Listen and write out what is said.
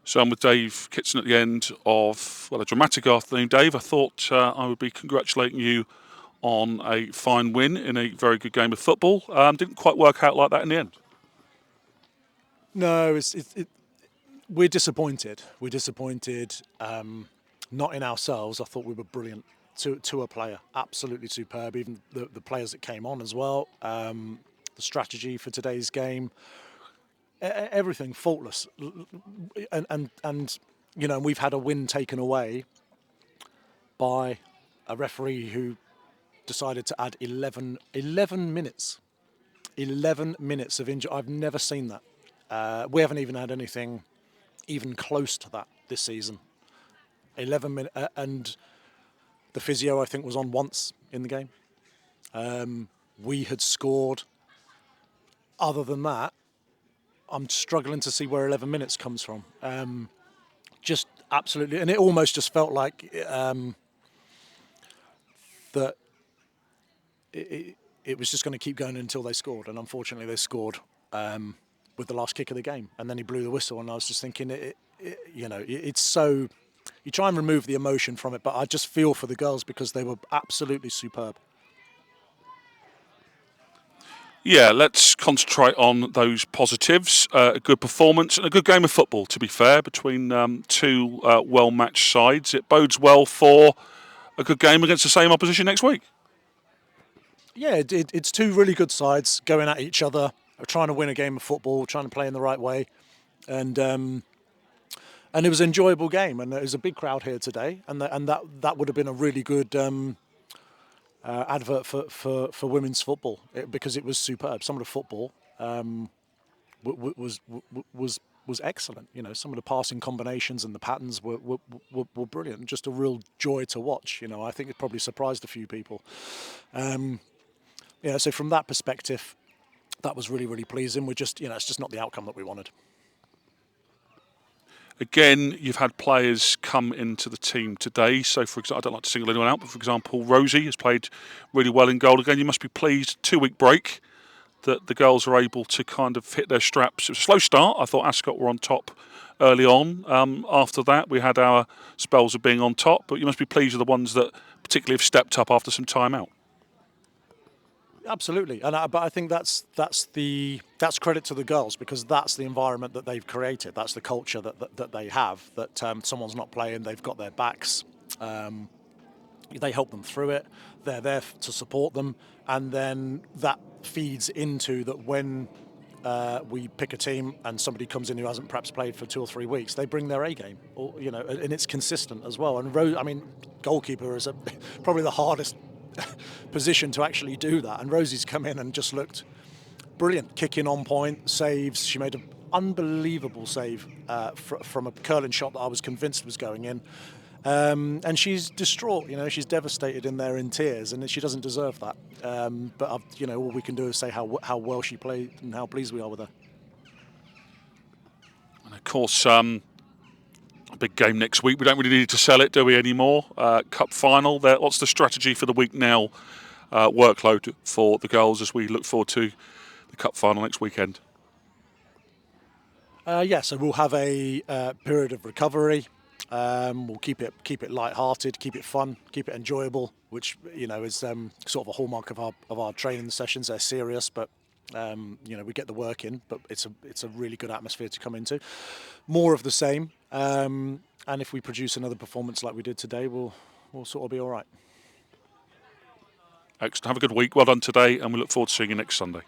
So I'm with Dave Kitson at the end of, well, a dramatic afternoon. Dave, I thought I would be congratulating you on a fine win in a very good game of football. Didn't quite work out like that in the end. No, we're disappointed. We're disappointed, not in ourselves. I thought we were brilliant to a player, absolutely superb. Even the players that came on as well. The strategy for today's game, everything faultless. And you know, we've had a win taken away by a referee who decided to add 11 minutes. 11 minutes of injury. I've never seen that. We haven't even had anything even close to that this season. 11 minutes, and the physio I think was on once in the game. We had scored. Other than that, I'm struggling to see where 11 minutes comes from. Just absolutely, and it almost just felt like that it was just going to keep going until they scored, and unfortunately they scored with the last kick of the game, and then he blew the whistle, and I was just thinking, it's so, you try and remove the emotion from it, but I just feel for the girls because they were absolutely superb. Yeah, let's concentrate on those positives. A good performance and a good game of football, to be fair, between two well-matched sides. It bodes well for a good game against the same opposition next week. Yeah, it's two really good sides going at each other, trying to win a game of football, trying to play in the right way. And it was an enjoyable game, and there was a big crowd here today, and that would have been a really good advert for women's football because it was superb. Some of the football was excellent. You know, some of the passing combinations and the patterns were brilliant. Just a real joy to watch. You know, I think it probably surprised a few people. So from that perspective, that was really, really pleasing. We're just, it's just not the outcome that we wanted. Again, you've had players come into the team today. So, for example, I don't like to single anyone out, but for example, Rosie has played really well in goal again. You must be pleased, 2-week break, that the girls are able to kind of hit their straps. It was a slow start. I thought Ascot were on top early on. After that, we had our spells of being on top, but you must be pleased with the ones that particularly have stepped up after some time out. Absolutely, but I think that's credit to the girls because that's the environment that they've created. That's the culture that they have. That someone's not playing, they've got their backs. They help them through it. They're there to support them, and then that feeds into that when we pick a team and somebody comes in who hasn't perhaps played for 2 or 3 weeks, they bring their A game, and it's consistent as well. And goalkeeper is probably the hardest position to actually do that, and Rosie's come in and just looked brilliant, kicking on point, saves. She made an unbelievable save from a curling shot that I was convinced was going in, and she's distraught. She's devastated in tears, and she doesn't deserve that. But all we can do is say how well she played and how pleased we are with her. And of course, a big game next week. We don't really need to sell it, do we, anymore? Cup final. What's the strategy for the week now? Workload for the girls as we look forward to the cup final next weekend. So we'll have a period of recovery. We'll keep it light-hearted, keep it fun, keep it enjoyable, which is sort of a hallmark of our training sessions. They're serious, but we get the work in. But it's a really good atmosphere to come into. More of the same, and if we produce another performance like we did today, we'll sort of be all right. Excellent. Have a good week. Well done today, and we look forward to seeing you next Sunday.